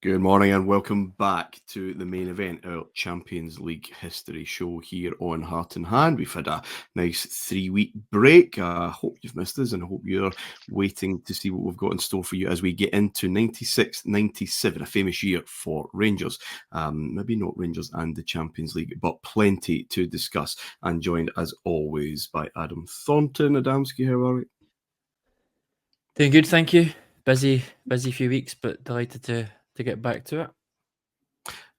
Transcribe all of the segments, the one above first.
Good morning and welcome back to the main event, our Champions League history show here on Heart and Hand. We've had a nice 3-week break. I hope you've missed us and I hope you're waiting to see what we've got in store for you as we get into 96-97, a famous year for Rangers. Maybe not Rangers and the Champions League, but plenty to discuss. And joined as always by Adam Thornton. Adamski, how are we? Doing good, thank you. Busy few weeks, but delighted to get back to it.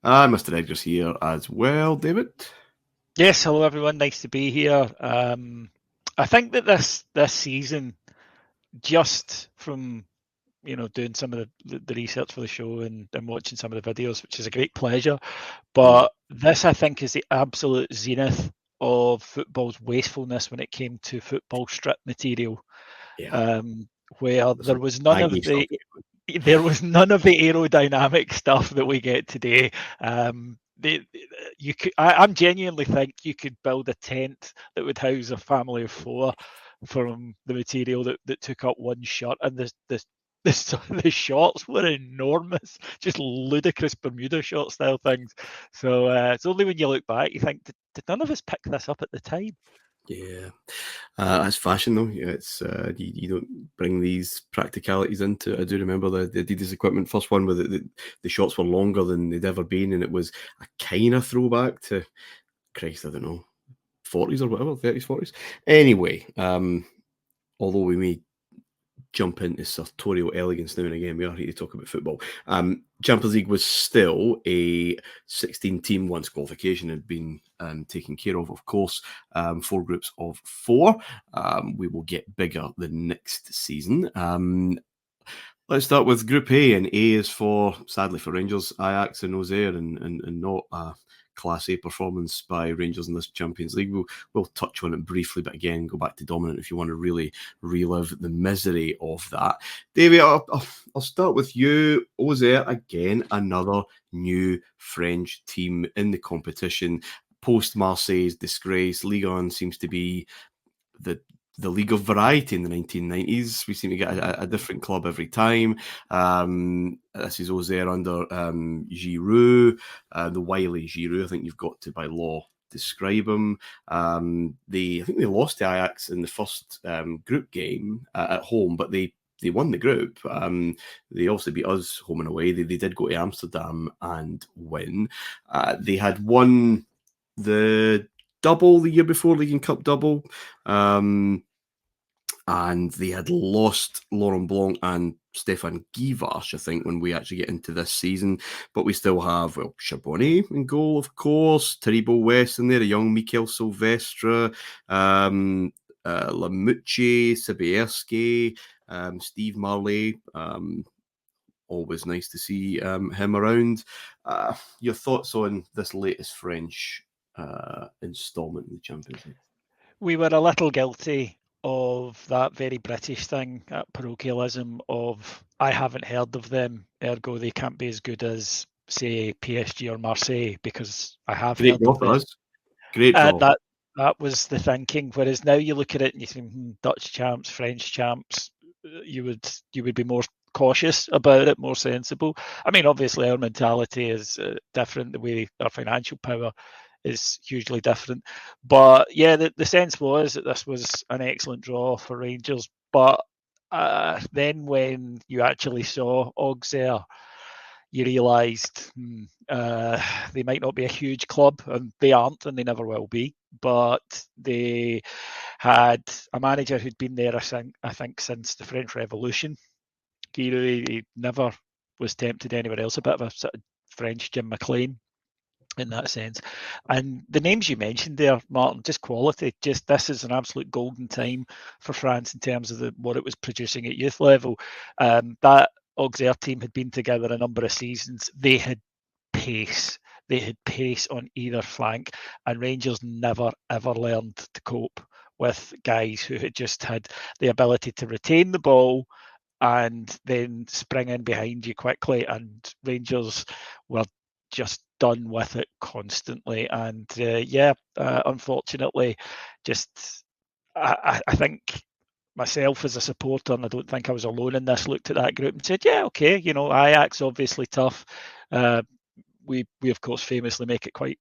And Mr. Edgar's here as well. David? Yes, hello everyone. Nice to be here. I think that this season, just from doing some of the research for the show and watching some of the videos, which is a great pleasure, but this I think is the absolute zenith of football's wastefulness when it came to football strip material. Yeah. Where there was none of the aerodynamic stuff that we get today. I genuinely think you could build a tent that would house a family of 4 from the material that took up one shot, and the shots were enormous, just ludicrous Bermuda shot style things. So it's only when you look back you think, did none of us pick this up at the time? Yeah, that's fashion though. It's you don't bring these practicalities into it. I do remember the Adidas equipment first one where the shots were longer than they'd ever been, and it was a kind of throwback to Christ, I don't know, 40s or whatever, 30s, 40s. Anyway, although we may jump into sartorial elegance now and again, we are here to talk about football. Champions League was still a 16-team once qualification had been taken care of course, 4 groups of 4. We will get bigger the next season. Let's start with Group A, and A is sadly for Rangers, Ajax and Auxerre, and not a Class A performance by Rangers in this Champions League. We'll touch on it briefly, but again, go back to dominant if you want to really relive the misery of that. Davey, I'll start with you. Auxerre, again, another new French team in the competition. Post Marseille's disgrace, Ligue 1 seems to be the league of variety in the 1990s. We seem to get a different club every time. This is Auxerre under Giroud, the wily Giroud. I think you've got to, by law, describe him. I think they lost to Ajax in the first group game at home, but they won the group. They obviously beat us home and away. They did go to Amsterdam and win. They had won the double the year before, League and Cup double. And they had lost Laurent Blanc and Stefan Guivarch, I think, when we actually get into this season. But we still have, Charbonnet in goal, of course, Taribo West in there, a young Mikel Silvestre, Lamucci, Sibierski, Steve Marley. Always nice to see him around. Your thoughts on this latest French installment in the Champions League? We were a little guilty of that very British thing, that parochialism of, I haven't heard of them, ergo they can't be as good as, say, PSG or Marseille, because I have heard of them. Great draw. That was the thinking. Whereas now you look at it and you think, Dutch champs, French champs, you would be more cautious about it, more sensible. I mean, obviously our mentality is different. The way our financial power is hugely different. But yeah, the sense was that this was an excellent draw for Rangers. But then when you actually saw Auxerre, you realised they might not be a huge club, and they aren't, and they never will be. But they had a manager who'd been there, I think, since the French Revolution. He never was tempted anywhere else. A bit of a sort of French Jim McLean in that sense. And the names you mentioned there, Martyn, just quality. Just this is an absolute golden time for France in terms of what it was producing at youth level. That Auxerre team had been together a number of seasons. They had pace. They had pace on either flank, and Rangers never ever learned to cope with guys who had just had the ability to retain the ball and then spring in behind you quickly. And Rangers were just done with it constantly. And unfortunately, just I think myself as a supporter, and I don't think I was alone in this, looked at that group and said, yeah, okay, Ajax obviously tough. We of course famously make it quite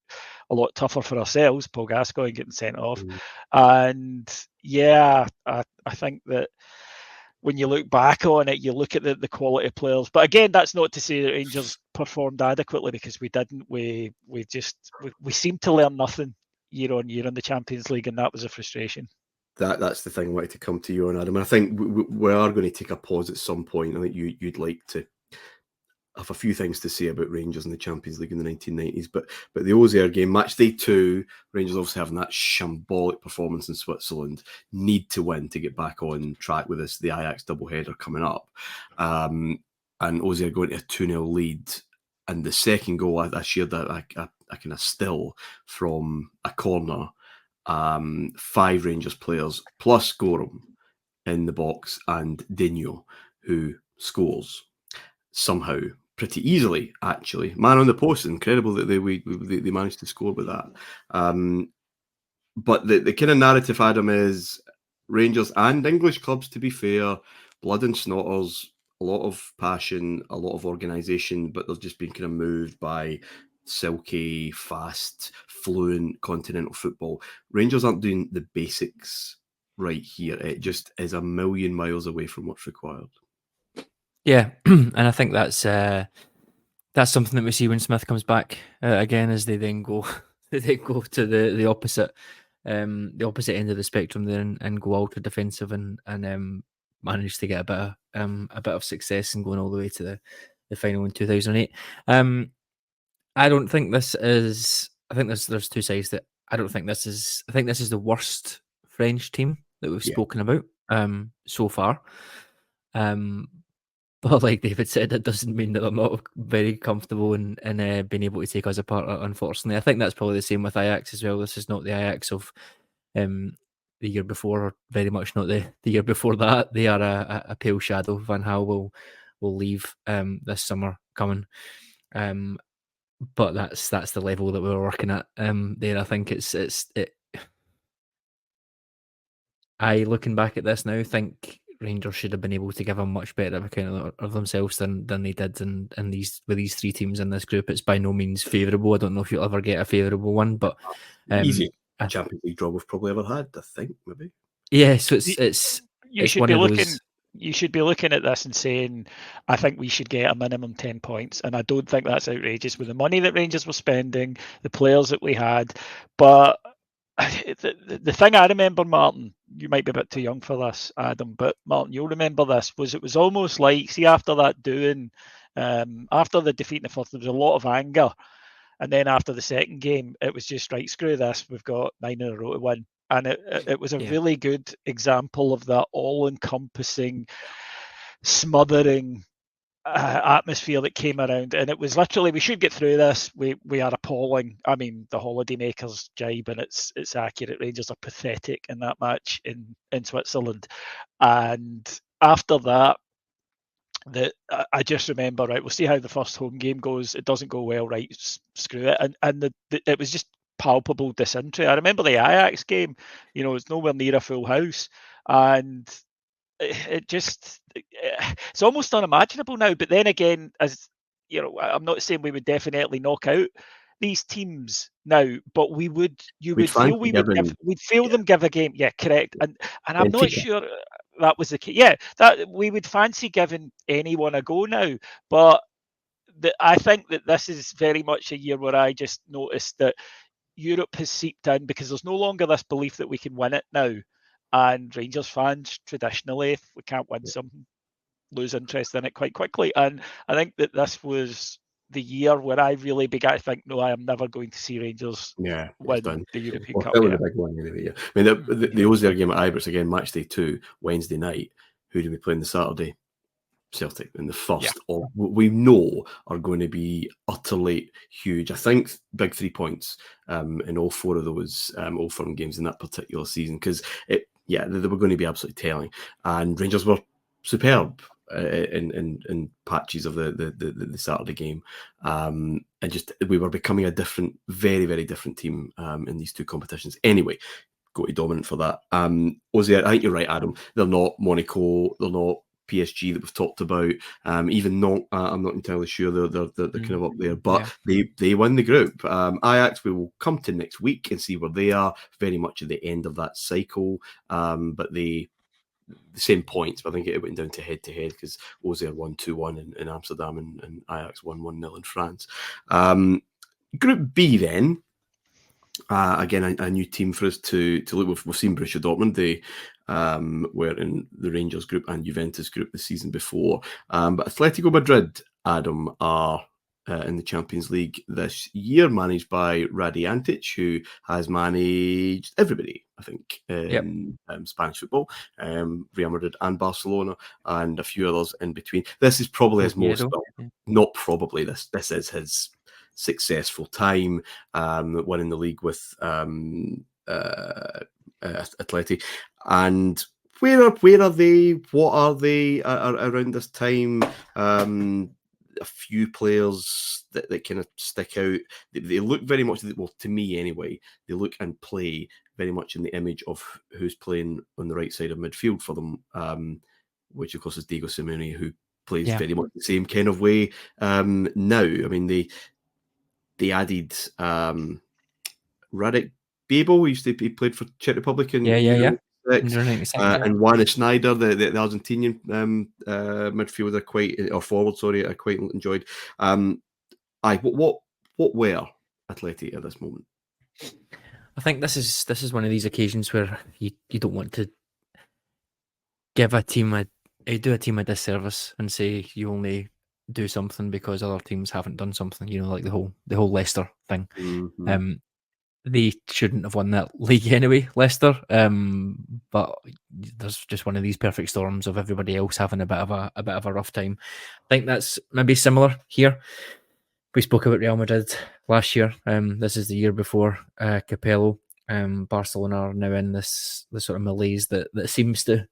a lot tougher for ourselves, Paul Gascoigne getting sent off. And yeah, I think that when you look back on it, you look at the quality of players. But again, that's not to say that Rangers performed adequately, because we didn't. We seemed to learn nothing year on year in the Champions League, and that was a frustration. That's the thing I wanted to come to you on, Adam. And I think we are going to take a pause at some point. I think you'd like to have a few things to say about Rangers in the Champions League in the 1990s, but the Auxerre game, match day 2, Rangers obviously having that shambolic performance in Switzerland, need to win to get back on track with the Ajax doubleheader coming up, and Auxerre going to a 2-0 lead, and the second goal I shared that I kind of still from a corner, 5 Rangers players plus Gorham in the box and Digno, who scores somehow pretty easily, actually. Man on the post, incredible that they managed to score with that. But the kind of narrative, Adam, is Rangers and English clubs, to be fair, blood and snotters, a lot of passion, a lot of organisation, but they've just been kind of moved by silky, fast, fluent continental football. Rangers aren't doing the basics right here. It just is a million miles away from what's required. Yeah, and I think that's something that we see when Smith comes back again, as they then go to the opposite end of the spectrum there, and go ultra defensive and manage to get a bit of success and going all the way to the final in 2008. I don't think this is. I think there's two sides that I don't think this is. I think this is the worst French team that we've spoken about so far. But like David said, it doesn't mean that I'm not very comfortable in being able to take us apart, unfortunately. I think that's probably the same with Ajax as well. This is not the Ajax of the year before, or very much not the year before that. They are a pale shadow. Van Gaal will leave this summer coming. But that's the level that we're working at there. I think I, looking back at this now, think Rangers should have been able to give a much better account of themselves than they did in these 3 teams in this group. It's by no means favourable. I don't know if you'll ever get a favourable one, but easy Champions League draw we've probably ever had, I think, maybe. Yeah, so it's should be looking. You should be looking at this and saying, I think we should get a minimum 10 points. And I don't think that's outrageous with the money that Rangers were spending, the players that we had. But the thing I remember, Martyn, you might be a bit too young for this, Adam, but Martyn, you'll remember this, it was almost like, see, after that doing, after the defeat in the first, there was a lot of anger. And then after the second game, it was just, right, screw this, we've got 9 in a row to win. And it was a really good example of that all-encompassing, smothering atmosphere that came around. And it was literally, we should get through this. We are appalling. I mean, the holidaymakers jibe, and it's accurate. Rangers are pathetic in that match in Switzerland. And after that, I just remember, right, we'll see how the first home game goes. It doesn't go well, right, screw it. And it was just palpable disinterest. I remember the Ajax game, it's nowhere near a full house, and it's almost unimaginable now. But then again, as you know, I'm not saying we would definitely knock out these teams now, but we'd feel them give a game. Yeah, correct. And I'm not sure that was the case. Yeah, that we would fancy giving anyone a go now, but I think that this is very much a year where I just noticed that Europe has seeped in, because there's no longer this belief that we can win it now. And Rangers fans, traditionally, if we can't win something, lose interest in it quite quickly. And I think that this was the year where I really began to think, no, I am never going to see Rangers win the European Cup. That was a big one anyway. Yeah. I mean, the Auxerre game at Ibrox, again, match day 2, Wednesday night. Who do we play on the Saturday? Celtic in the first of we know are going to be utterly huge. I think big 3 points in all 4 of those Old Firm games in that particular season, because they were going to be absolutely telling. And Rangers were superb in patches of the Saturday game, and just we were becoming a different, very very different team in these 2 competitions. Anyway, go to dominant for that. Auxerre, I think you're right, Adam. They're not Monaco. They're not PSG that we've talked about. Even not, I'm not entirely sure they're kind of up there, but they win the group. Ajax, we will come to next week and see where they are. Very much at the end of that cycle, but the same points. But I think it went down to head because Auxerre won 2-1 in Amsterdam and Ajax won 1-0 in France. Group B then. Again, a new team for us to look. We've seen Borussia Dortmund. They were in the Rangers group and Juventus group the season before. But Atletico Madrid, Adam, are in the Champions League this year, managed by Radi Antic, who has managed everybody, I think, in Spanish football, Real Madrid and Barcelona, and a few others in between. This is probably his most, not probably, this is his successful time, winning the league with Atleti. And where are they? What are they around this time? A few players that kind of stick out. They look very much, well, to me anyway, they look and play very much in the image of who's playing on the right side of midfield for them, which of course is Diego Simeone, who plays very much the same kind of way now. I mean, they added Radek Babel. He played for Czech Republic in Euro 96. And Juan Schneider, the Argentinian midfielder, forward, I quite enjoyed. What were Atleti at this moment? I think this is one of these occasions where you don't want to give a team a disservice and say you only do something because other teams haven't done something. Like the whole Leicester thing. Mm-hmm. They shouldn't have won that league anyway, Leicester. But there's just one of these perfect storms of everybody else having a bit of a rough time. I think that's maybe similar here. We spoke about Real Madrid last year. This is the year before Capello. Barcelona are now in this sort of malaise that seems to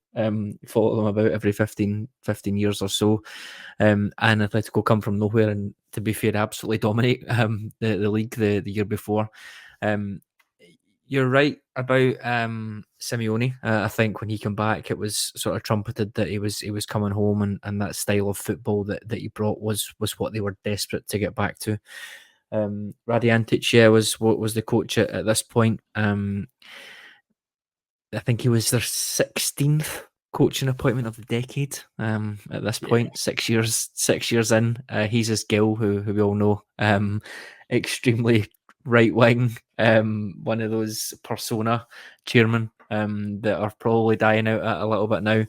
follow them about every 15 years or so. And Atletico come from nowhere and, to be fair, absolutely dominate the league the year before. You're right about Simeone. I think when he came back, it was sort of trumpeted that he was coming home, and that style of football that he brought was what they were desperate to get back to. Radi Antic, was the coach at this point. I think he was their 16th coaching appointment of the decade. At this point, 6 years in, he's his Gill, who we all know, extremely right wing, one of those persona chairmen that are probably dying out a little bit now.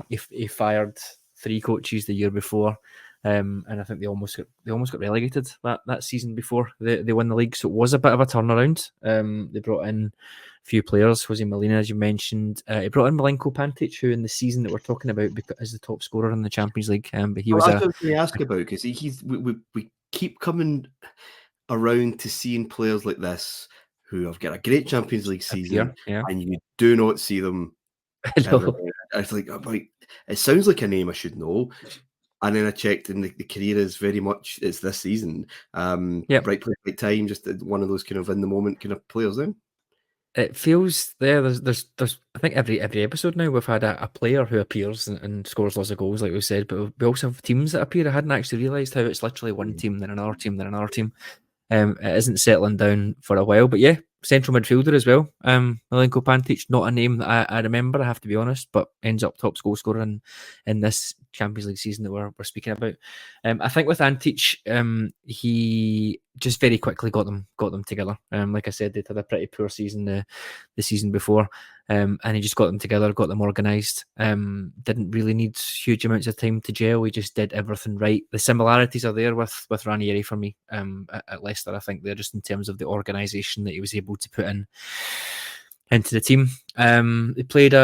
He fired 3 coaches the year before. And I think they almost got relegated that season before they won the league. So it was a bit of a turnaround. They brought in a few players. Jose Molina, as you mentioned. He brought in Milenko Pantic, who in the season that we're talking about is the top scorer in the Champions League. But he was. That's what I ask about, because we keep coming around to seeing players like this who have got a great Champions League season, and you do not see them. It's like, it sounds like a name I should know. And then I checked, and the career is very much, it's this season. Right place, right time, just one of those kind of in the moment kind of players then. It feels there's I think every episode now we've had a player who appears and scores lots of goals, like we said, but we also have teams that appear. I hadn't actually realised how it's literally one team, then another team, then another team. It isn't settling down for a while, but central midfielder as well. Milenko Pantic, not a name that I remember, I have to be honest, but ends up top goal scorer in this Champions League season that we're speaking about. I think with Antic, he just very quickly got them together. Like I said, they'd had a pretty poor season the season before, and he just got them together, got them organised. Didn't really need huge amounts of time to gel. He just did everything right. The similarities are there with Ranieri for me at Leicester. I think they're just in terms of the organisation that he was able to put into the team. He played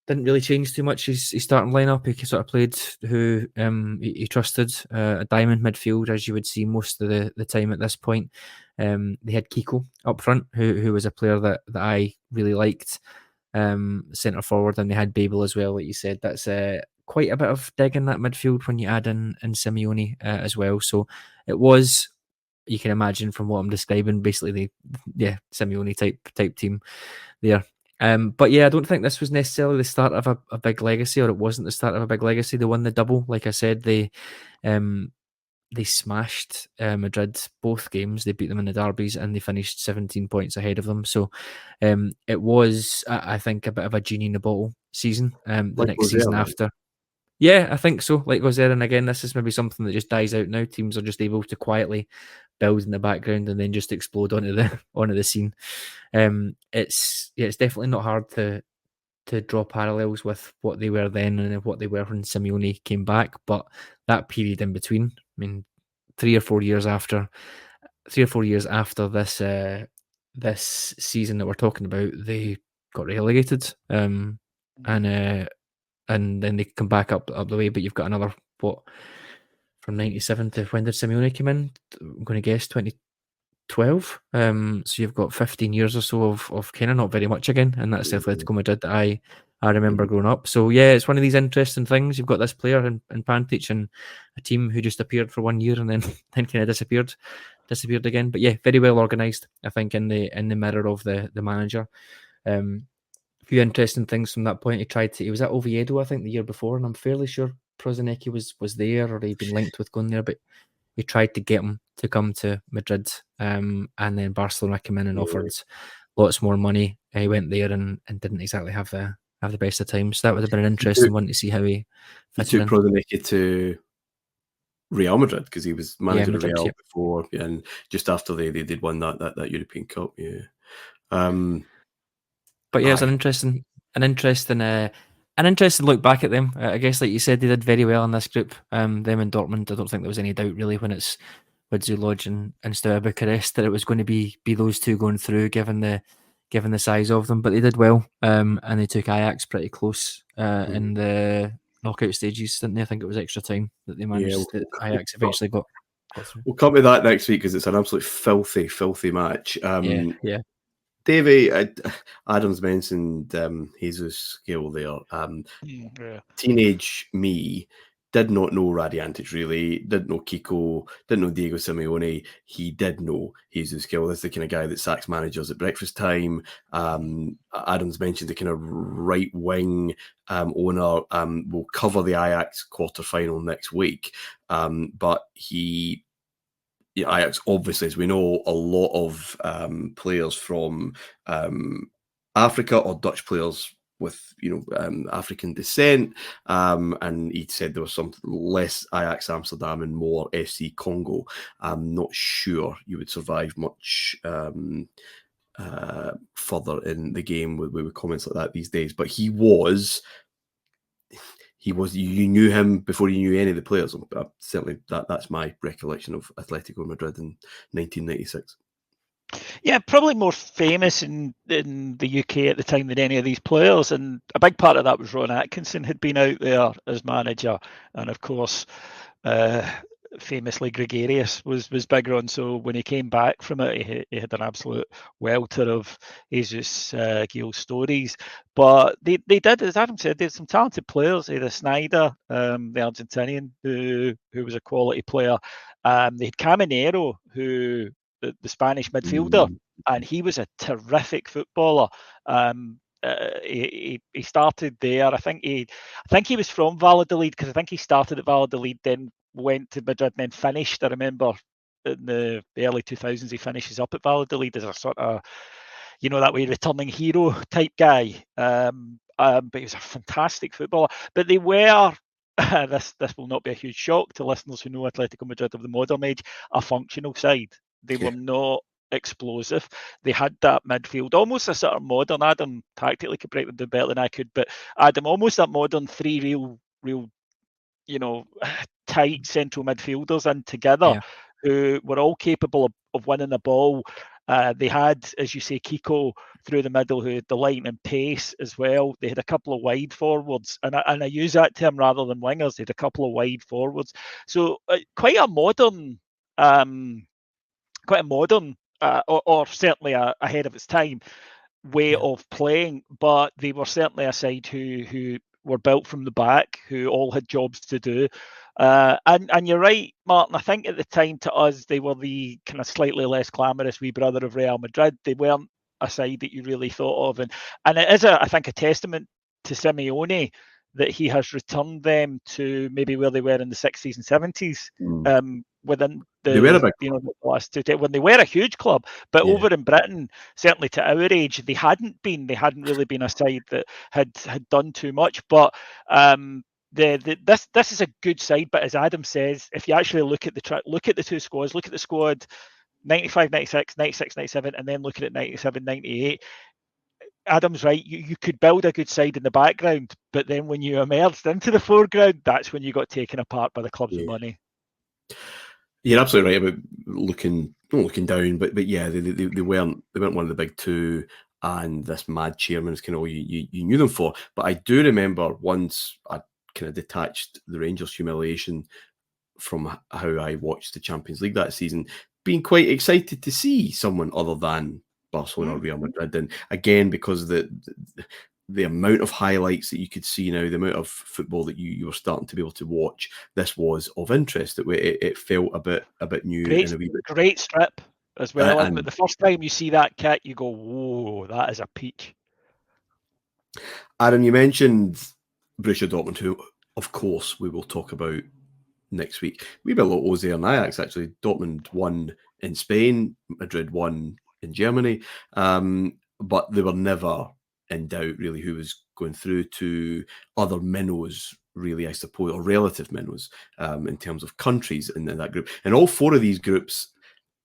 didn't really change too much his starting lineup. He sort of played who he trusted, a diamond midfield, as you would see most of the time at this point. They had Kiko up front, who was a player that I really liked, centre forward, and they had Babel as well, like you said. That's quite a bit of dig in that midfield when you add in Simeone as well. So it was you can imagine from what I'm describing, basically Simeone type team there. But yeah, I don't think this was necessarily the start of a big legacy, or it wasn't the start of a big legacy. They won the double, like I said. They smashed Madrid both games. They beat them in the derbies, and they finished 17 points ahead of them. So it was, I think, a bit of a genie in the bottle season. The next season after. Yeah, I think so. Like goes there, and again, this is maybe something that just dies out now. Teams are just able to quietly build in the background and then just explode onto the scene. It's definitely not hard to draw parallels with what they were then and what they were when Simeone came back. But that period in between, I mean, 3 or 4 years after this season that we're talking about, they got relegated. And then they come back up the way. But you've got another, from 97 to when did Simeone come in? I'm going to guess 2012. So you've got 15 years or so of kind of not very much again, and that's the Atletico Madrid that I remember growing up. So yeah, it's one of these interesting things. You've got this player in Pantic and a team who just appeared for 1 year and then kind of disappeared again. But yeah, very well organised, I think, in the mirror of the manager. A few interesting things from that point. He was at Oviedo, I think, the year before, and I'm fairly sure Prozinecki was there, or he'd been linked with going there, but he tried to get him to come to Madrid, and then Barcelona came in and offered lots more money. He went there and didn't exactly have the best of times. So that would have been an interesting one to see how he took Prozinecki to Real Madrid because he was manager of Real before, and just after they did won that European Cup. But yeah, it's an interesting look back at them. I guess, like you said, they did very well in this group. Them and Dortmund. I don't think there was any doubt really when it's with Zuloj and Steaua Bucharest that it was going to be those two going through, given the size of them. But they did well, and they took Ajax pretty close in the knockout stages, didn't they? I think it was extra time that they managed. Ajax eventually got through. We'll come to that next week because it's an absolute filthy match. Yeah. Davey, Adams mentioned Jesus Gill there. Teenage me did not know Radiantic really, didn't know Kiko, didn't know Diego Simeone. He did know Jesus Gill. That's the kind of guy that sacks managers at breakfast time. Adams mentioned the kind of right wing owner. Will cover the Ajax quarterfinal next week, but Ajax, obviously, as we know, a lot of players from Africa or Dutch players with African descent, and he said there was some less Ajax Amsterdam and more FC Congo. I'm not sure you would survive much further in the game with comments like that these days, but he was. You knew him before you knew any of the players. Certainly, that's my recollection of Atletico Madrid in 1996. Yeah, probably more famous in the UK at the time than any of these players, and a big part of that was Ron Atkinson had been out there as manager, and of course, famously gregarious was Big Ron. So when he came back from it, he had an absolute welter of Jesus Gil stories. But they did, as Adam said, they had some talented players. They had Sneijder, the Argentinian, who was a quality player. They had Caminero, who the Spanish midfielder, and he was a terrific footballer. He started there. I think he was from Valladolid, because I think he started at Valladolid, then went to Madrid, and then finished. I remember in the early 2000s he finishes up at Valladolid as a sort of, that way returning hero type guy. But he was a fantastic footballer. But they were, this will not be a huge shock to listeners who know Atletico Madrid of the modern age, a functional side. They were not explosive. They had that midfield, almost a sort of modern, Adam tactically could break them down better than I could, but Adam, almost that modern three real tight central midfielders in together, who were all capable of winning the ball. They had, as you say, Kiko through the middle, who had the lightning and pace as well. They had a couple of wide forwards, and I use that term rather than wingers. They had a couple of wide forwards. So quite a modern, or certainly ahead of its time way of playing. But they were certainly a side who were built from the back, who all had jobs to do. And you're right, Martin. I think at the time, to us, they were the kind of slightly less glamorous wee brother of Real Madrid. They weren't a side that you really thought of, and it is, I think, a testament to Simeone that he has returned them to maybe where they were in the 60s and 70s. Within the the last 2 when they were a huge club, but over in Britain, certainly to our age, they hadn't really been a side that had done too much. But this is a good side. But as Adam says, if you actually look at the two squads, look at the squad 95, 96, 96, 97, and then look at it 97, 98. Adam's right. You could build a good side in the background, but then when you emerged into the foreground, that's when you got taken apart by the clubs with money. You're absolutely right about not looking down, but yeah, they weren't one of the big two, and this mad chairman is kind of all you knew them for. But I do remember once I kind of detached the Rangers humiliation from how I watched the Champions League that season, being quite excited to see someone other than Barcelona or Real Madrid. And again, because the amount of highlights that you could see now, the amount of football that you were starting to be able to watch, this was of interest. It felt a bit new. Great strip as well. And the first time you see that kit, you go, whoa, that is a peach. Adam, you mentioned Borussia Dortmund, who, of course, we will talk about next week. We built Auxerre and Ajax, actually. Dortmund won in Spain, Madrid won in Germany, but they were never in doubt, really, who was going through to other minnows, really, I suppose, or relative minnows in terms of countries in that group. And all four of these groups,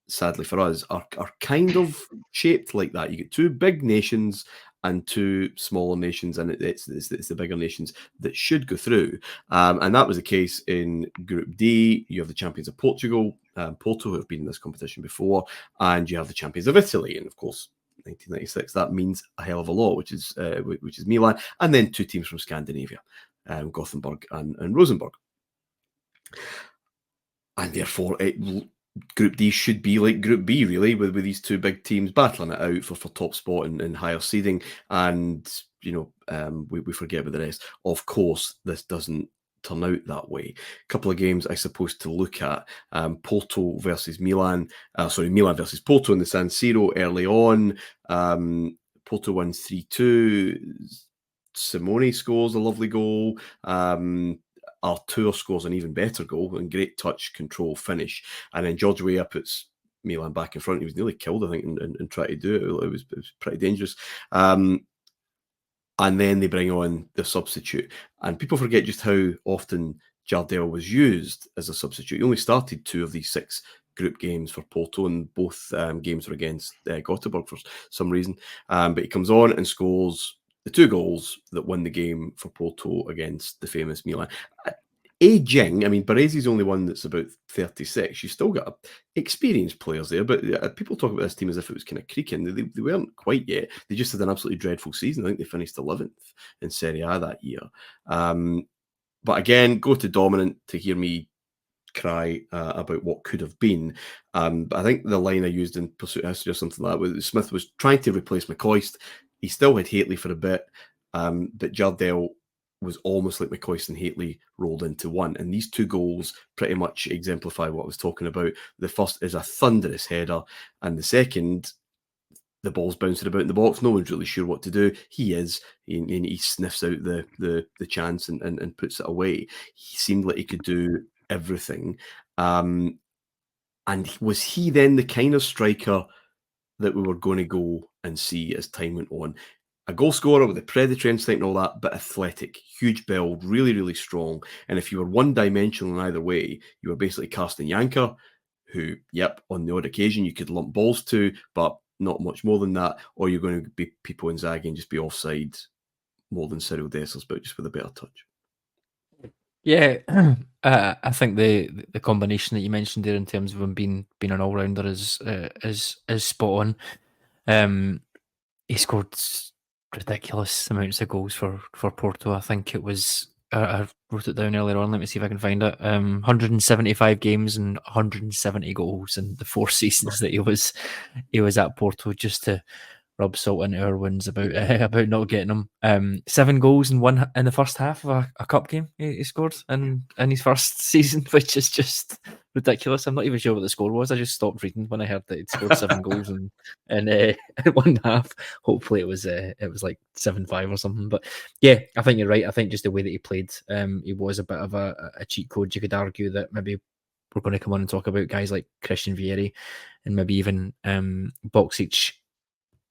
sadly for us, are kind of shaped like that. You get two big nations and two smaller nations, and it's the bigger nations that should go through. And that was the case in Group D. You have the champions of Portugal, Porto, who have been in this competition before, and you have the champions of Italy, and of course, 1996. That means a hell of a lot, which is Milan, and then two teams from Scandinavia, Gothenburg and Rosenborg, and therefore Group D should be like Group B, really, with these two big teams battling it out for top spot and higher seeding. And we forget about the rest. Of course, this doesn't turn out that way. A couple of games I suppose to look at: Porto versus Milan. Milan versus Porto in the San Siro early on. Porto wins 3-2. Simone scores a lovely goal. Artur scores an even better goal and great touch, control, finish. And then George Weah puts Milan back in front. He was nearly killed, I think, and tried to do it. It was pretty dangerous. And then they bring on the substitute. And people forget just how often Jardel was used as a substitute. He only started 2 of these 6 group games for Porto, and both games were against Gothenburg for some reason. But he comes on and scores the 2 goals that won the game for Porto against the famous Milan. Aging, I mean, Baresi's only one that's about 36. You still got experienced players there, but people talk about this team as if it was kind of creaking. They weren't quite yet. They just had an absolutely dreadful season. I think they finished 11th in Serie A that year. But again, go to Dominant to hear me cry about what could have been. But I think the line I used in Pursuit History or something like that was Smith was trying to replace McCoist. He still had Hateley for a bit, but Jardel was almost like McCoist and Hateley rolled into one. And these 2 goals pretty much exemplify what I was talking about. The first is a thunderous header, and the second, the ball's bouncing about in the box. No one's really sure what to do. He sniffs out the chance and puts it away. He seemed like he could do everything. And was he then the kind of striker that we were going to go and see as time went on? A goal scorer with a predatory instinct and all that, but athletic, huge build, really, really strong. And if you were one-dimensional in either way, you were basically Carsten Janker, who, on the odd occasion you could lump balls to, but not much more than that, or you're going to be Pippo Inzaghi and just be offside more than Cyril Dessers, but just with a better touch. Yeah, I think the combination that you mentioned there in terms of him being an all rounder is spot on. He scored ridiculous amounts of goals for Porto. I think it was I wrote it down earlier on. Let me see if I can find it. 175 games and 170 goals in the 4 seasons that he was at Porto. Just to rub salt into our wounds about about not getting him. 7 goals in the first half of a cup game he scored in his first season, which is just ridiculous. I'm not even sure what the score was. I just stopped reading when I heard that he'd scored 7 goals in one half. Hopefully it was like 7-5 or something. But yeah, I think you're right. I think just the way that he played, he was a bit of a cheat code. You could argue that maybe we're going to come on and talk about guys like Christian Vieri and maybe even Boxic,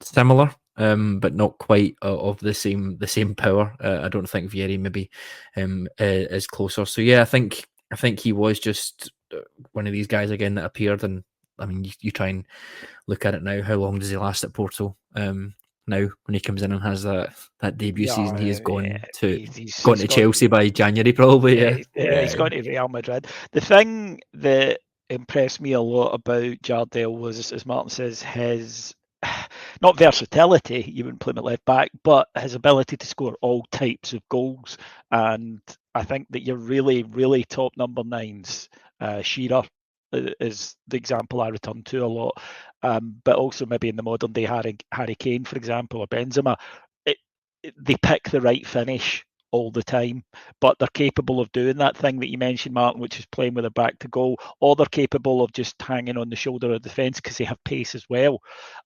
similar, but not quite of the same power. I don't think Vieri maybe is closer. So yeah, I think he was just one of these guys again that appeared. And I mean, you try and look at it now. How long does he last at Porto? Now when he comes in and has that debut season, he has gone to Chelsea by January probably. He's gone to Real Madrid. The thing that impressed me a lot about Jardel was, as Martyn says, his not versatility, you wouldn't play him at left back, but his ability to score all types of goals. And I think that your really, really top number 9s, Shearer is the example I return to a lot, but also maybe in the modern day Harry Kane, for example, or Benzema, they pick the right finish all the time, but they're capable of doing that thing that you mentioned, Martyn, which is playing with their back to goal, or they're capable of just hanging on the shoulder of the defence because they have pace as well.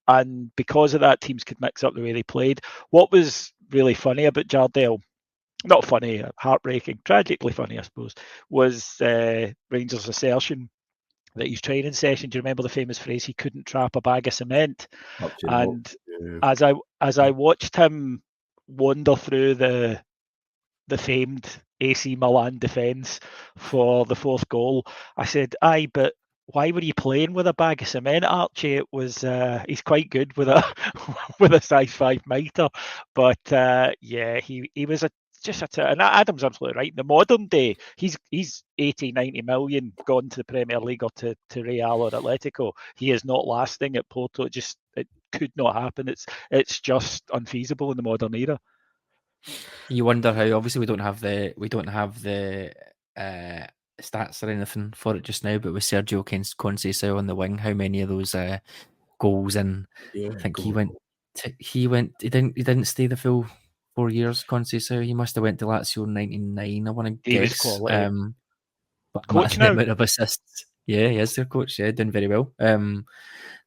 And because of that, teams could mix up the way they played. What was really funny about Jardel, not funny, heartbreaking, tragically funny, I suppose, was Rangers' assertion that his training session, do you remember the famous phrase, he couldn't trap a bag of cement? And as I watched him wander through the famed AC Milan defence for the 4th goal, I said, aye, but why were you playing with a bag of cement, Archie? It was he's quite good with a with a size 5 mitre, but yeah, he was and Adam's absolutely right. In the modern day, he's 80-90 million gone to the Premier League or to Real or Atletico. He is not lasting at Porto. It could not happen. It's just unfeasible in the modern era. You wonder how. Obviously, we don't have the stats or anything for it just now. But with Sergio Conceição on the wing, how many of those goals? And I think he didn't stay the full 4 years. Conceição, he must have went to Lazio in '99. I want to guess. But coach the amount of assists. Yeah, he is their coach. Yeah, doing very well. The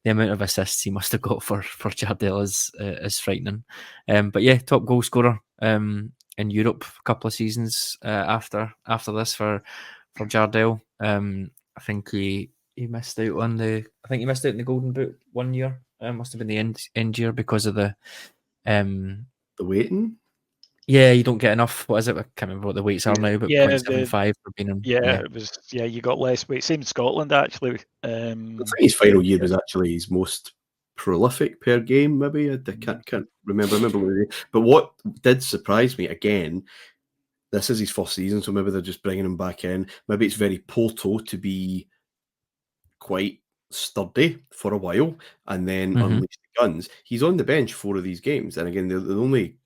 amount of assists he must have got for Jardel is frightening. But yeah, top goal scorer in Europe a couple of seasons after this for Jardel. I think he missed out on the in the Golden Boot 1 year. Must have been the end year because of the waiting. Yeah, you don't get enough. What is it? I can't remember what the weights are now, but 0.75 for being in. It was. Yeah, you got less weight. Same in Scotland, actually. I think his final year was actually his most prolific per game. Maybe I can't remember. But what did surprise me again, this is his first season, so maybe they're just bringing him back in. Maybe it's very Porto to be quite sturdy for a while and then unleash the guns. He's on the bench 4 of these games, and again, the only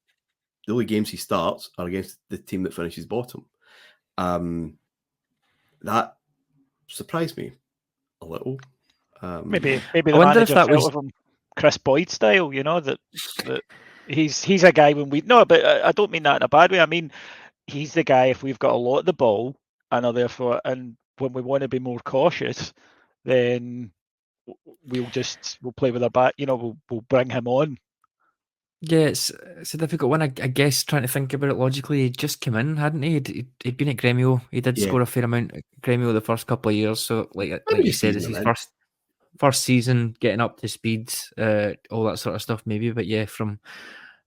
games he starts are against the team that finishes bottom. That surprised me a little. Maybe the manager felt of him Chris Boyd style, that he's a guy but I don't mean that in a bad way. I mean, he's the guy if we've got a lot of the ball and when we want to be more cautious, then we'll play with our back. We'll bring him on. Yeah, it's a difficult one. I guess trying to think about it logically, he'd just come in, hadn't he? He'd been at Gremio. He did score a fair amount at Gremio the first couple of years. So, like you said, it's his first season, getting up to speed, all that sort of stuff, maybe. But yeah, from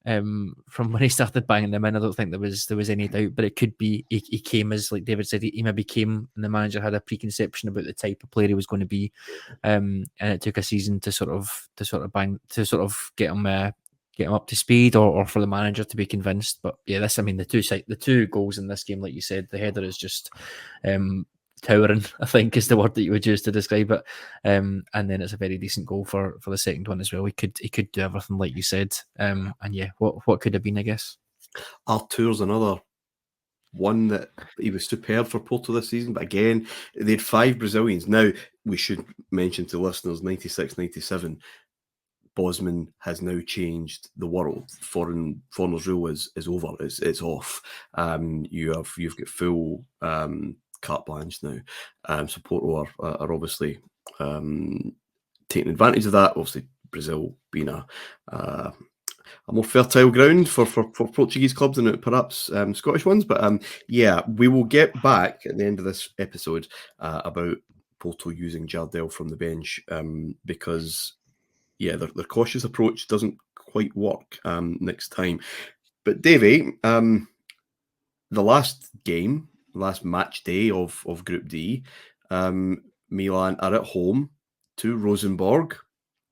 when he started banging them in, I don't think there was any doubt. But it could be he came as, like David said, he maybe came and the manager had a preconception about the type of player he was going to be, and it took a season to sort of get him up to speed, or for the manager to be convinced. But yeah, the 2 goals in this game, like you said, the header is just towering, I think is the word that you would use to describe it. And then it's a very decent goal for the second one as well. He could do everything, like you said. And yeah, what could have been, I guess. Artur's another one that he was superb for Porto this season, but again, they had 5 Brazilians. Now, we should mention to listeners, 96, 97, Bosman has now changed the world. Foreigners rule is over. It's off. You've got full carte blanche now. So Porto are obviously taking advantage of that. Obviously, Brazil being a more fertile ground for Portuguese clubs than perhaps Scottish ones. But we will get back at the end of this episode about Porto using Jardel from the bench because their cautious approach doesn't quite work next time. But Davey, the last match day of Group D, Milan are at home to Rosenborg.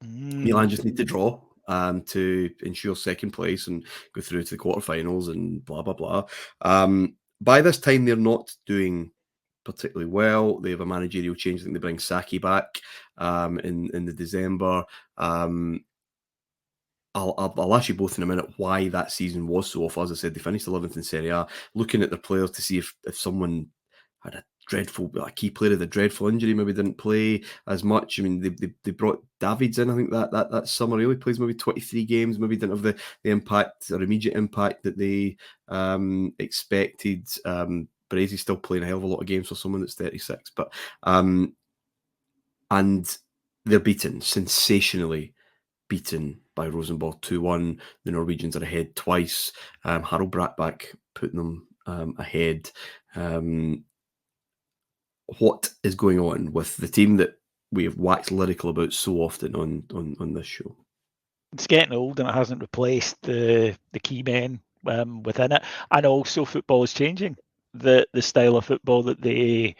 Milan just need to draw to ensure second place and go through to the quarterfinals and blah, blah, blah. By this time, they're not doing particularly well. They have a managerial change. I think they bring Saki back in the December. I'll ask you both in a minute why that season was so off. As I said, they finished 11th in Serie A. Looking at their players to see if someone had a key player with a dreadful injury, maybe didn't play as much. I mean, they brought Davids in. I think that summer he only plays maybe 23 games. Maybe didn't have the impact or immediate impact that they expected. Brazy's still playing a hell of a lot of games for someone that's 36. But and they're sensationally beaten by Rosenborg 2-1. The Norwegians are ahead twice. Harold Brattbakk putting them ahead. What is going on with the team that we have waxed lyrical about so often on this show? It's getting old and it hasn't replaced the key men within it. And also football is changing. The style of football that they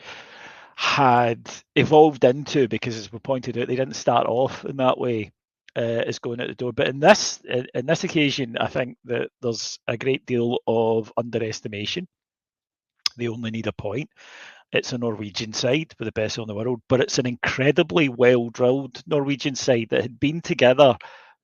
had evolved into, because as we pointed out, they didn't start off in that way, is going out the door. But in this occasion, I think that there's a great deal of underestimation. They only need a point. It's a Norwegian side with the best in the world, but it's an incredibly well-drilled Norwegian side that had been together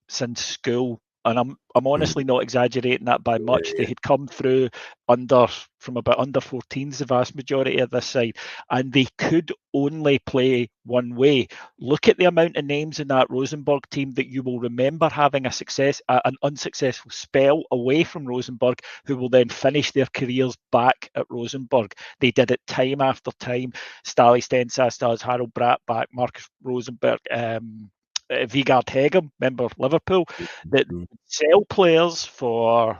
since school. And I'm honestly not exaggerating that by much. They had come through from about under 14s, the vast majority of this side, and they could only play one way. Look at the amount of names in that Rosenborg team that you will remember having an unsuccessful spell away from Rosenborg, who will then finish their careers back at Rosenborg. They did it time after time. Stali Stensas, Harold Brattbakk, Marcus Rosenberg, Vigard Hegem, remember Liverpool, that sell players for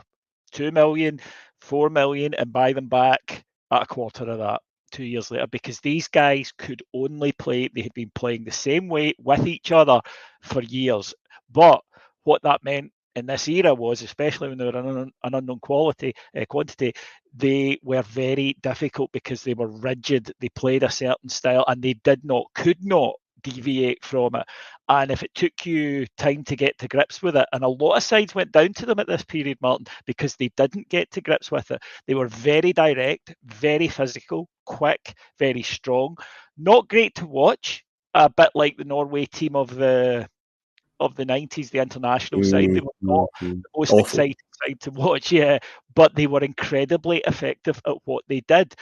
2 million, 4 million, and buy them back at a quarter of that 2 years later, because these guys could only play, they had been playing the same way with each other for years. But what that meant in this era was, especially when they were an unknown quantity, they were very difficult because they were rigid. They played a certain style and they could not deviate from it. And if it took you time to get to grips with it, and a lot of sides went down to them at this period, Martyn, because they didn't get to grips with it. They were very direct, very physical, quick, very strong. Not great to watch, a bit like the Norway team of the 90s, the international side. They were not the most exciting side to watch, but they were incredibly effective at what they did.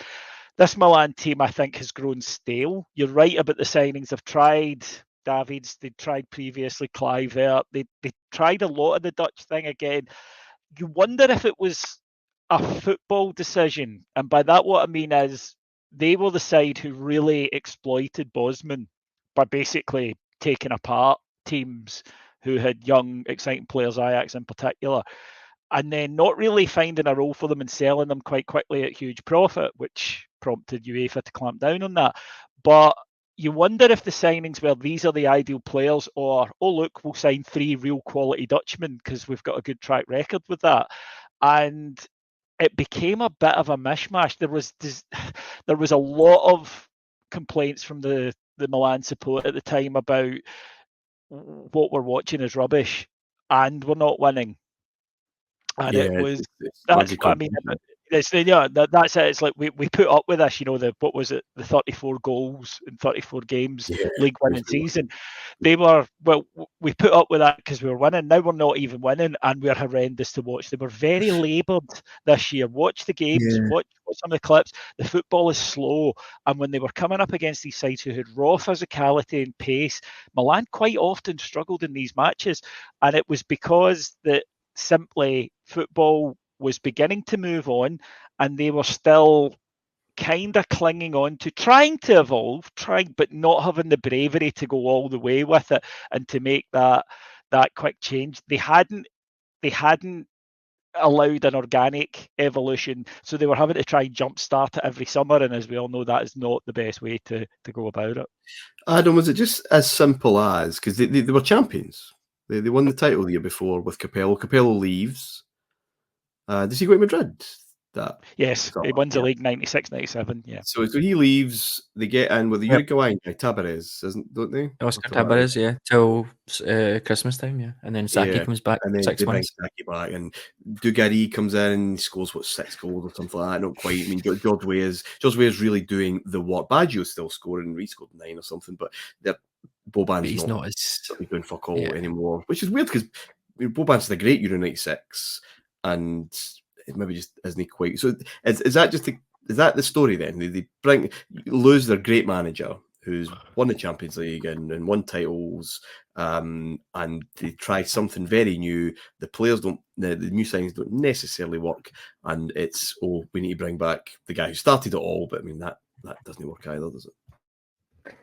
This Milan team, I think, has grown stale. You're right about the signings. They've tried Davids, they tried previously Kluivert, they tried a lot of the Dutch thing again. You wonder if it was a football decision. And by that, what I mean is they were the side who really exploited Bosman by basically taking apart teams who had young, exciting players, Ajax in particular, and then not really finding a role for them and selling them quite quickly at huge profit, which prompted UEFA to clamp down on that. But you wonder if the signings were, these are the ideal players, or, oh, look, we'll sign 3 real quality Dutchmen because we've got a good track record with that. And it became a bit of a mishmash. There was a lot of complaints from the Milan support at the time about what we're watching is rubbish and we're not winning. And it was, that's what I mean. that's it. It's like we put up with this. What was it? The 34 goals in 34 games, league winning season. We put up with that because we were winning. Now we're not even winning, and we're horrendous to watch. They were very laboured this year. Watch the games, watch some of the clips. The football is slow, and when they were coming up against these sides who had raw physicality and pace, Milan quite often struggled in these matches, and it was because that simply football was beginning to move on, and they were still kind of clinging on to trying to evolve, but not having the bravery to go all the way with it and to make that quick change. They hadn't allowed an organic evolution, so they were having to try and jumpstart it every summer, and as we all know, that is not the best way to go about it. Adam, was it just as simple as, because they were champions, they won the title the year before with Capello. Capello leaves. Does he go to Madrid? Yes, he wins the league 96, 97. Yeah. So he leaves. They get in with the Uruguayan guy, Tabarez, don't they? Oscar Tabarez, till Christmas time, and then Saki comes back, and then 6 they bring months. Saki back, and Dugarry comes in and scores 6 goals or something like that. Not quite. I mean, George Weah's really doing the work. Baggio's still scoring. He scored 9 or something, but Boban's not doing fuck all anymore, which is weird because Boban's had a great Euro 96, and it maybe just isn't quite. So is that the story then? They lose their great manager who's won the Champions League and won titles, and they try something very new. The players the new signings don't necessarily work, and it's we need to bring back the guy who started it all. But I mean that doesn't work either, does it?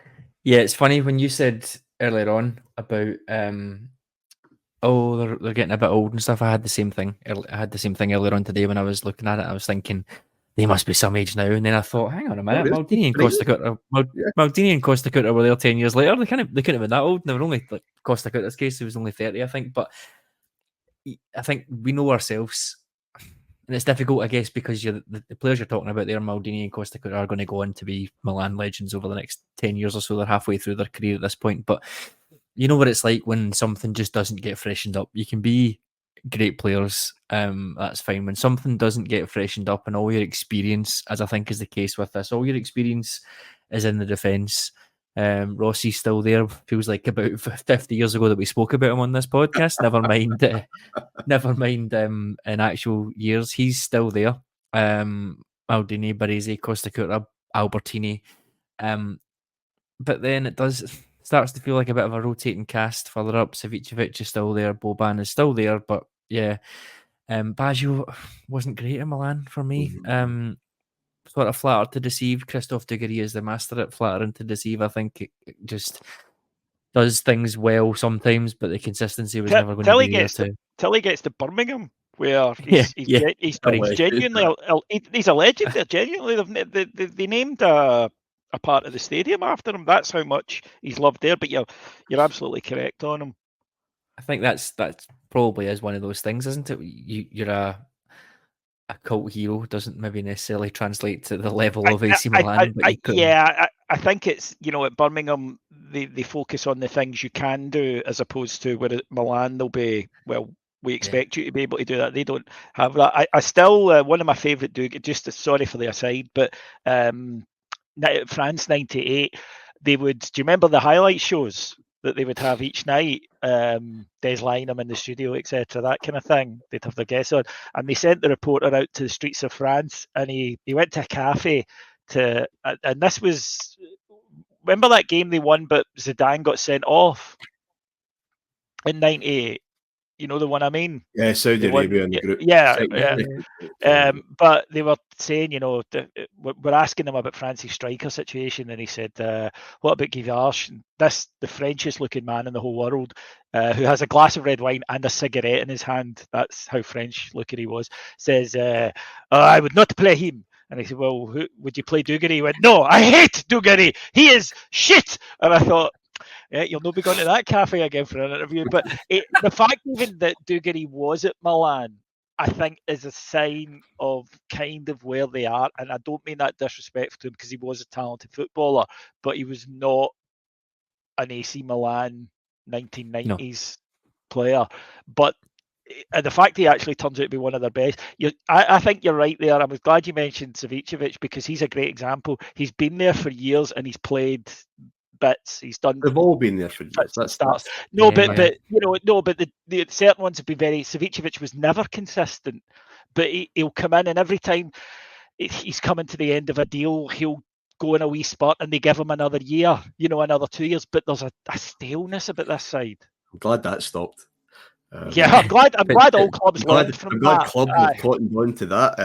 Yeah, it's funny when you said earlier on about they're getting a bit old and stuff. I had the same thing. I had the same thing earlier on today when I was looking at it. I was thinking they must be some age now, and then I thought, hang on a minute, Maldini and Costa Curta were there 10 years later. They couldn't have been that old. They were only like Costa Curta's case. He was only 30, I think. But I think we know ourselves, and it's difficult, I guess, because the players you're talking about there, Maldini and Costa Curta, are going to go on to be Milan legends over the next 10 years or so. They're halfway through their career at this point, but you know what it's like when something just doesn't get freshened up. You can be great players, that's fine. When something doesn't get freshened up and all your experience, as I think is the case with this, all your experience is in the defence. Rossi's still there. Feels like about 50 years ago that we spoke about him on this podcast. Never mind in actual years. He's still there. Maldini, Baresi, Costa Curta, Albertini. But then it starts to feel like a bit of a rotating cast further up. Savicevic is still there. Boban is still there. But yeah, Baggio wasn't great in Milan for me. Sort of flatter to deceive. Christophe Dugarry is the master at flattering to deceive. I think it just does things well sometimes, but the consistency was never going to be there too. Till he gets to Birmingham, where he's genuinely he's a legend. They're genuinely they named a part of the stadium after him. That's how much he's loved there. But you're absolutely correct on him. I think that's probably is one of those things, isn't it? You're a cult hero doesn't maybe necessarily translate to the level of AC Milan. I think it's, at Birmingham they focus on the things you can do as opposed to where at Milan they'll be, well, we expect you to be able to do that. They don't have that. I still one of my favourite just sorry for the aside, but France 98, they would, do you remember the highlight shows that they would have each night? Des Lynam in the studio, etc., that kind of thing. They'd have their guests on, and they sent the reporter out to the streets of France, and he went to a cafe and this was, remember that game they won, but Zidane got sent off in 98. You know the one I mean? Yeah, Saudi Arabia in the group. But they were saying, we're asking him about France's striker situation, and he said, what about Guivarch? The Frenchest looking man in the whole world, who has a glass of red wine and a cigarette in his hand. That's how French looking he was. Says, I would not play him. And I said, well, who would you play? Dugarry? He went, no, I hate Dugarry. He is shit. And I thought, yeah, you'll not be going to that cafe again for an interview. But the fact even that Dugarry was at Milan, I think, is a sign of kind of where they are. And I don't mean that disrespectful to him, because he was a talented footballer, but he was not an AC Milan 1990s player. But and the fact he actually turns out to be one of their best, I think you're right there. I was glad you mentioned Savicevic because he's a great example. He's been there for years and he's played bits. He's done. They've all been there for years. That's but the certain ones have been very. Savicevic was never consistent, but he'll come in and every time he's coming to the end of a deal, he'll go in a wee spot and they give him another year, another 2 years. But there's a staleness about this side. I'm glad that stopped. I'm glad all clubs learned from that. I'm glad clubs have cottoned on to that.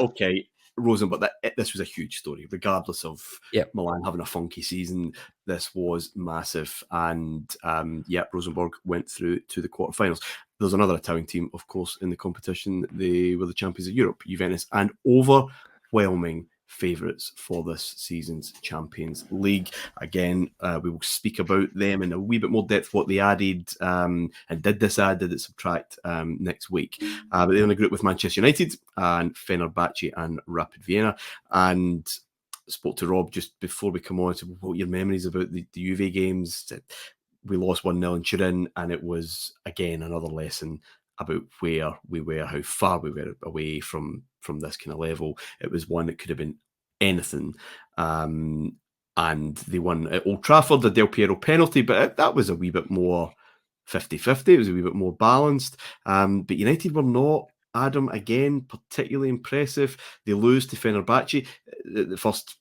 Okay, Rosenborg, this was a huge story, regardless of Milan having a funky season. This was massive, and Rosenborg went through to the quarterfinals. There's another Italian team, of course, in the competition. They were the champions of Europe, Juventus, and overwhelming favourites for this season's Champions League. Again, we will speak about them in a wee bit more depth, what they added, and did it subtract next week. But they're in a group with Manchester United and Fenerbahce and Rapid Vienna. And spoke to Rob just before we come on to what your memories about the Juve games. We lost 1-0 in Turin, and it was, again, another lesson about where we were, how far we were away from this kind of level. It was one that could have been anything. And they won at Old Trafford, the Del Piero penalty, but that was a wee bit more 50-50. It was a wee bit more balanced. But United were not, Adam, again, particularly impressive. They lose to Fenerbahce, the first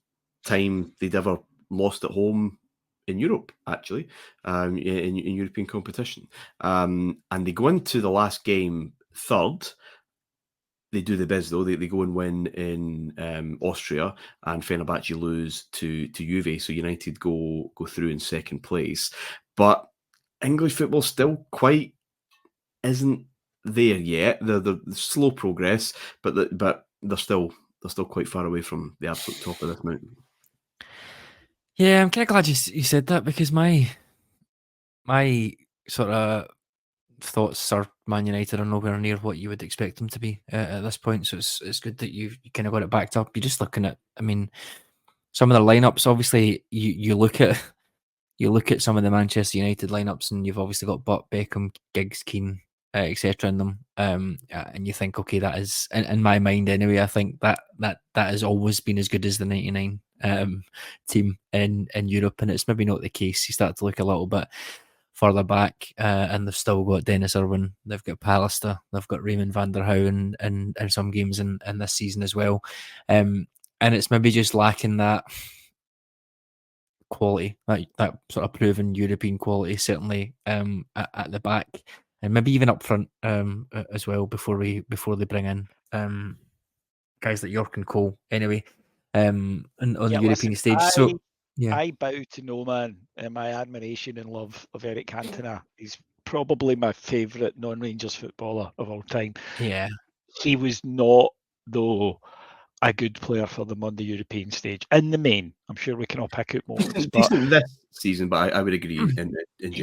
time they'd ever lost at home in Europe, actually, in European competition. And they go into the last game third. They do the biz, though. They go and win in Austria, and Fenerbahce lose to Juve, so United go through in second place. But English football still quite isn't there yet. They're slow progress, but they're still quite far away from the absolute top of this mountain. Yeah, I'm kind of glad you said that, because my sort of thoughts are Man United are nowhere near what you would expect them to be at this point. So it's good that you kind of got it backed up. You're just looking at, I mean, some of the lineups. Obviously, you look at some of the Manchester United lineups, and you've obviously got Butt, Beckham, Giggs, Keane, etc. in them, and you think, okay, that is, in my mind anyway, I think that has always been as good as the '99 team in Europe, and it's maybe not the case. You start to look a little bit further back, and they've still got Dennis Irwin, they've got Pallister, they've got Raymond van der Houwen in some games in this season as well, and it's maybe just lacking that quality, that sort of proven European quality, certainly at the back, and maybe even up front as well, before they bring in guys like York and Cole anyway, on the European stage. So I bow to no man in my admiration and love of Eric Cantona. He's probably my favourite non-Rangers footballer of all time. Yeah. He was not, though, a good player for them on the European stage. In the main, I'm sure we can all pick out moments. Decent this season, but I would agree. In he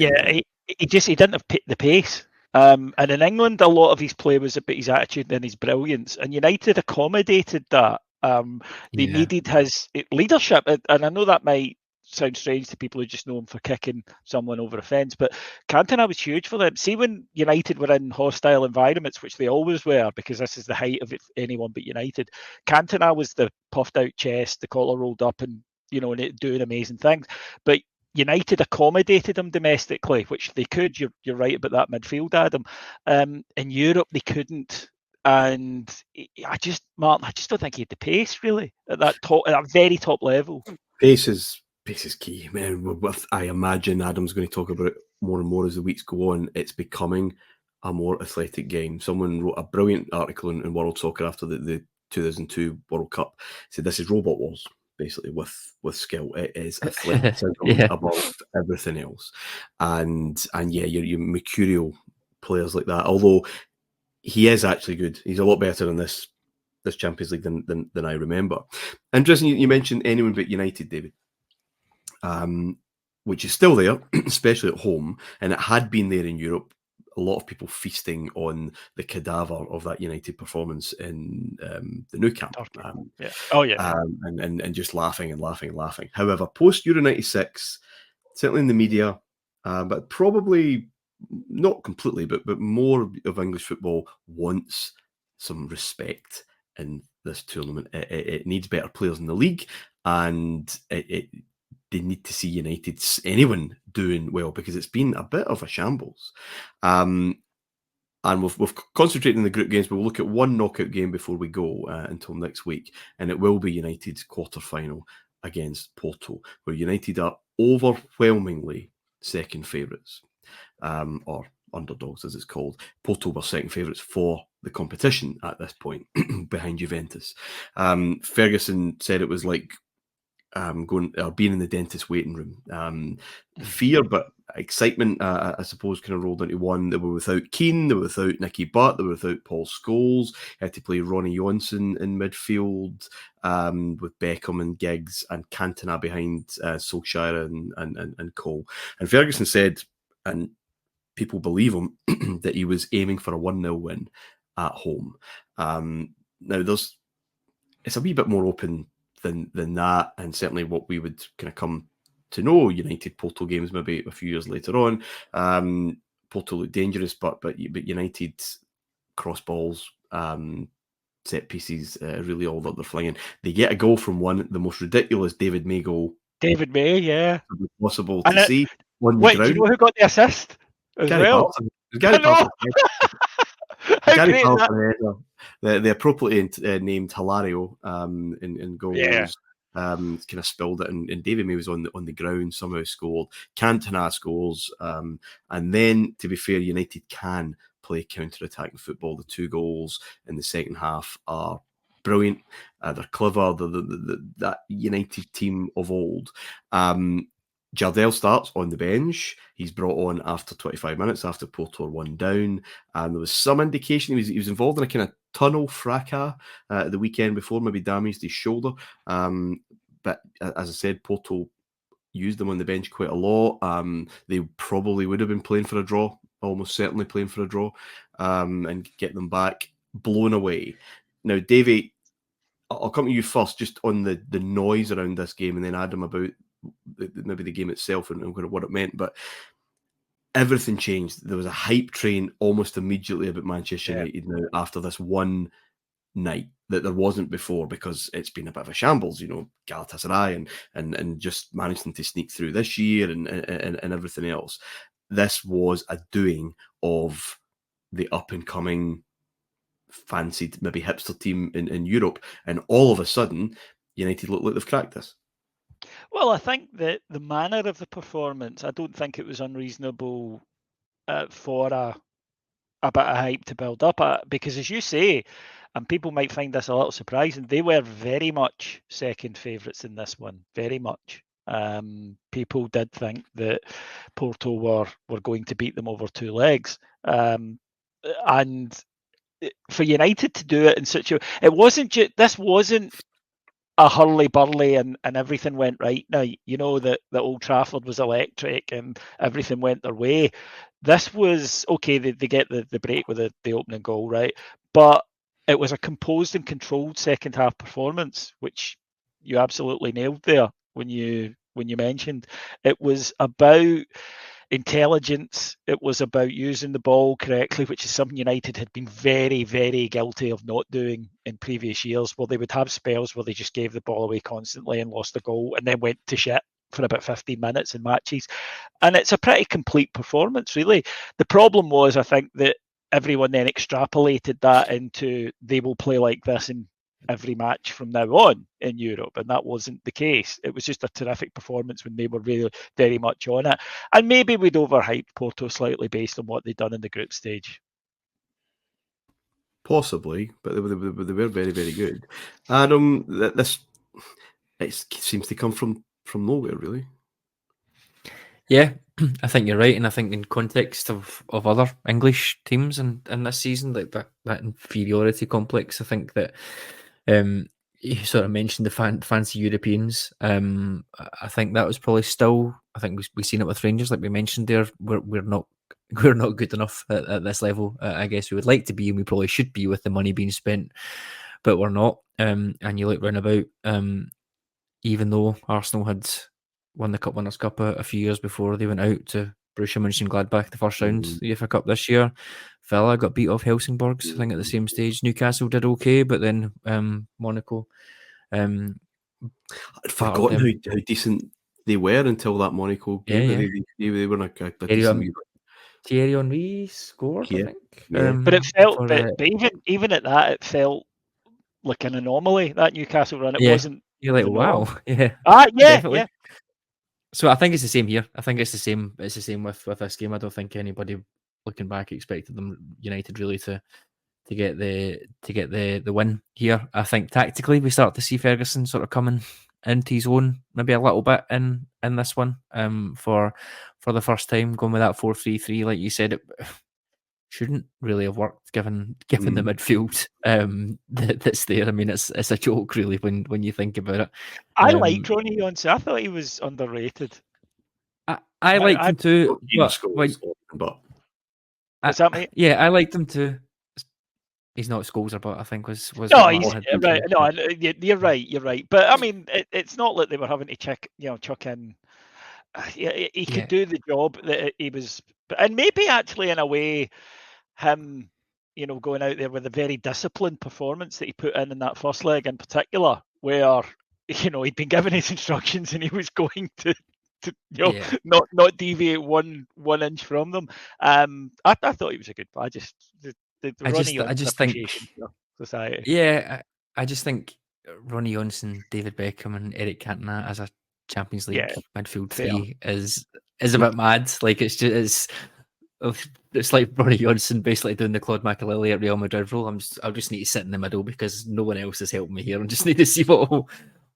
didn't have the pace. And in England, a lot of his play was about his attitude and his brilliance. And United accommodated that. They needed his leadership, and I know that might sound strange to people who just know him for kicking someone over a fence, but Cantona was huge for them. See, when United were in hostile environments, which they always were, because this is the height of anyone but United, Cantona was the puffed out chest, the collar rolled up, and doing amazing things. But United accommodated him domestically, which they could. You're right about that midfield, Adam. In Europe, they couldn't. And I just don't think he had the pace, really, at that very top level. Pace is key, man. I imagine Adam's going to talk about it more and more as the weeks go on. It's becoming a more athletic game. Someone wrote a brilliant article in World Soccer after the 2002 World Cup. Said this is robot wars, basically, with skill. It is athleticism above everything else. And your mercurial players like that, although he is actually good. He's a lot better in this Champions League than I remember. Interesting, you mentioned anyone but United, David, which is still there, especially at home, and it had been there in Europe. A lot of people feasting on the cadaver of that United performance in the Nou Camp. And just laughing. However, post Euro 96, certainly in the media, but probably not completely, but more of English football wants some respect in this tournament. It needs better players in the league, and they need to see United, anyone doing well, because it's been a bit of a shambles. And we've concentrated on the group games, but we'll look at one knockout game before we go until next week, and it will be United's quarter-final against Porto, where United are overwhelmingly second favourites, or underdogs as it's called. Porto were second favourites for the competition at this point, behind Juventus. Ferguson said it was like being in the dentist waiting room. Fear, but excitement, I suppose, kind of rolled into one. They were without Keane, they were without Nicky Butt, they were without Paul Scholes, had to play Ronnie Johnson in midfield, with Beckham and Giggs and Cantona behind Solskjaer and Cole. And Ferguson said, and people believe him, that he was aiming for a 1-0 win at home. Now, it's a wee bit more open than that, and certainly what we would kind of come to know United Porto games maybe a few years later on. Porto looked dangerous, but United cross balls, set pieces, really all that they're flinging. They get a goal from the most ridiculous David May goal. David May, yeah, possible to see on the wait, ground. do you know who got the assist as Gary well? Pallister. Gary Pallister. How great is that? The appropriately named Hilario in goals. Yeah. Kind of spilled it, and David May was on the ground, somehow scored. Cantona scores, and then, to be fair, United can play counter-attacking football. The 2 goals in the second half are brilliant. They're clever. That United team of old. Jardel starts on the bench. He's brought on after 25 minutes, after Porto were 1 down. And there was some indication he was involved in a kind of tunnel fracas the weekend before, maybe damaged his shoulder. But as I said, Porto used them on the bench quite a lot. They probably would have been playing for a draw, almost certainly playing for a draw, and get them back, blown away. Now, Davey, I'll come to you first, just on the noise around this game, and then Adam about maybe the game itself and what it meant. But everything changed. There was a hype train almost immediately about Manchester United now after this one night that there wasn't before, because it's been a bit of a shambles, Galatasaray and just managing to sneak through this year and everything else. This was a doing of the up and coming fancied maybe hipster team in Europe, and all of a sudden United look like they've cracked this. Well, I think that the manner of the performance, I don't think it was unreasonable for a bit of hype to build up, because, as you say, and people might find this a little surprising, they were very much second favourites in this one, very much. People did think that Porto were going to beat them over 2 legs, and for United to do it in such a, this wasn't a hurly-burly and everything went right. Now, that Old Trafford was electric and everything went their way. This was, okay, they get the break with the opening goal, right? But it was a composed and controlled second half performance, which you absolutely nailed there when you mentioned. It was about intelligence. It was about using the ball correctly, which is something United had been very, very guilty of not doing in previous years, where they would have spells where they just gave the ball away constantly and lost the goal and then went to shit for about 15 minutes in matches. And it's a pretty complete performance, really. The problem was, I think, that everyone then extrapolated that into they will play like this in every match from now on in Europe, and that wasn't the case. It was just a terrific performance when they were really very much on it, and maybe we'd overhyped Porto slightly based on what they'd done in the group stage. Possibly, but they were very, very good. Adam, it seems to come from nowhere, really. Yeah, I think you're right, and I think in context of other English teams in this season, like that inferiority complex, I think that you sort of mentioned the fancy Europeans. I think that was probably still. I think we've seen it with Rangers, like we mentioned there. We're not good enough at this level. I guess we would like to be, and we probably should be with the money being spent, but we're not. And you look round about, even though Arsenal had won the Cup Winners' Cup a few years before they went out to Borussia Mönchengladbach the first round of the UEFA Cup this year. Villa got beat off Helsingborg, I think, at the same stage. Newcastle did okay, but then Monaco. I'd forgotten how decent they were until that Monaco game. Yeah. They were like a decent. Thierry Henry scored, I think. Yeah. But it felt, but even at that, it felt like an anomaly, that Newcastle run. It wasn't. You're like, wow, yeah. Yeah, definitely. Yeah. So I think it's the same here. I think it's the same. It's the same with this game. I don't think anybody looking back expected them United really to get the win here. I think tactically we start to see Ferguson sort of coming into his own maybe a little bit in this one. For the first time, going with that 4-3-3, like you said, it shouldn't really have worked given the midfield that's there. I mean, it's a joke really when you think about it. I liked Ronnie Johnson. I thought he was underrated. I liked him too. What's that, mate? Yeah, I liked him too. He's not Scholes, but I think was no, he's right. No, you're right. You're right. But I mean, it's not like they were having to chuck in. He could do the job that he was, and maybe actually in a way, him, going out there with a very disciplined performance that he put in that first leg in particular, where he'd been given his instructions and he was going to not deviate one inch from them. I thought he was a good. I just think society. Yeah, I just think Ronnie Johnson, David Beckham, and Eric Cantona as a Champions League midfield three is a bit mad. Like it's like Ronnie Johnson basically doing the Claude Makélélé at Real Madrid role. I'll just need to sit in the middle because no one else is helping me here. I just need to see what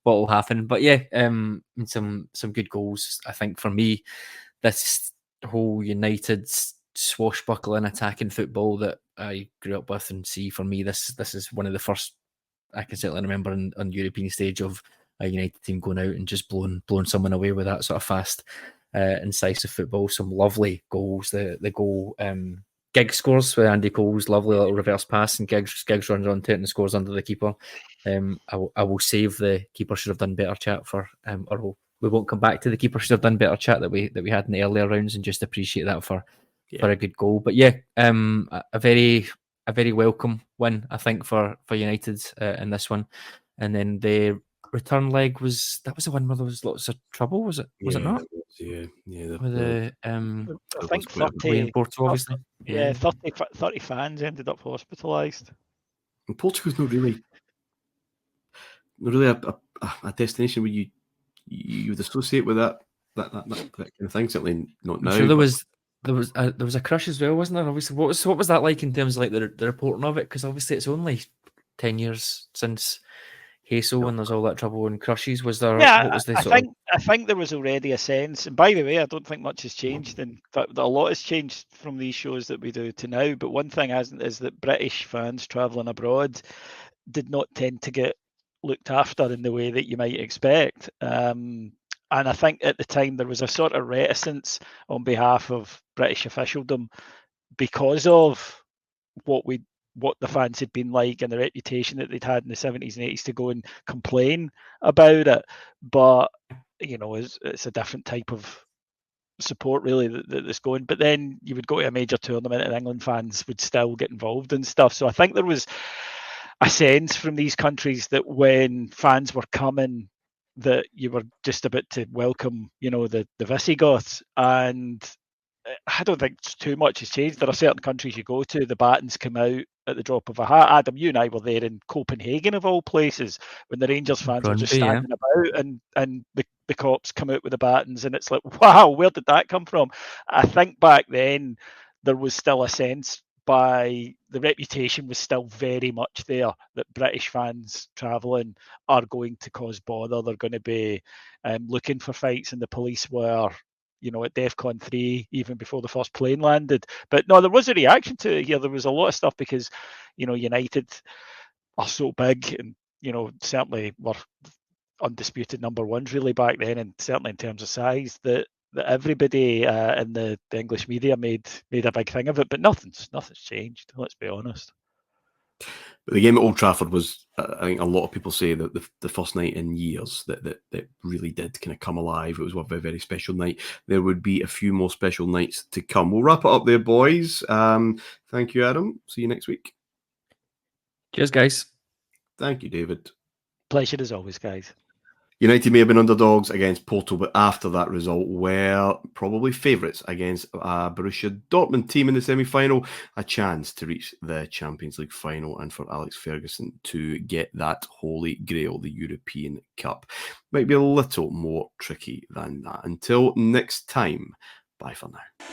will happen. But yeah, some good goals. I think for me, this whole United swashbuckling attacking football that I grew up with and see, for me, this is one of the first I can certainly remember on European stage of a United team going out and just blowing someone away with that sort of fast, incisive football. Some lovely goals. The goal Giggs scores with Andy Cole's lovely little reverse pass, and Giggs runs onto it and scores under the keeper. I will save the keeper should have done better chat for, we won't come back to the keeper should have done better chat that we had in the earlier rounds, and just appreciate that for a good goal. But yeah, a very welcome win, I think, for United in this one. And then the return leg was the one where there was lots of trouble, was it? Was it not? Yeah. I think 30 in Porto, obviously. 30 fans ended up hospitalised. And Portugal's not really a destination where you would associate with that kind of thing. Certainly not now. Sure, there was a crush as well, wasn't there? Obviously, what was that like in terms of like the reporting of it? Because obviously it's only 10 years since Hazel and there's all that trouble and crushes. Was there? Yeah, what was the I think there was already a sense. And by the way, I don't think much has changed. In fact, a lot has changed from these shows that we do to now. But one thing hasn't is that British fans travelling abroad did not tend to get looked after in the way that you might expect. And I think at the time there was a sort of reticence on behalf of British officialdom because of what the fans had been like and the reputation that they'd had in the 70s and 80s to go and complain about it. But, it's a different type of support really that's going. But then you would go to a major tournament and England fans would still get involved and stuff. So I think there was a sense from these countries that when fans were coming, that you were just about to welcome, the Visigoths. And I don't think too much has changed. There are certain countries you go to, the batons come out at the drop of a hat. Adam, you and I were there in Copenhagen of all places when the Rangers fans were just standing about and the cops come out with the batons, and it's like, wow, where did that come from? I think back then there was still a sense, by the reputation was still very much there, that British fans travelling are going to cause bother. They're going to be looking for fights, and the police were, at DEFCON 3 even before the first plane landed. But no, there was a reaction to it here. There was a lot of stuff because, United are so big and, certainly were undisputed number ones really back then, and certainly in terms of size, that everybody in the English media made a big thing of it. But nothing's changed, let's be honest. But the game at Old Trafford was, I think a lot of people say that the first night in years that really did kind of come alive. It was a very, very special night. There would be a few more special nights to come. We'll wrap it up there, boys. Thank you, Adam. See you next week. Cheers, guys. Thank you, David. Pleasure as always, guys. United may have been underdogs against Porto, but after that result were probably favourites against a Borussia Dortmund team in the semi-final, a chance to reach the Champions League final and for Alex Ferguson to get that holy grail, the European Cup. Might be a little more tricky than that. Until next time, bye for now.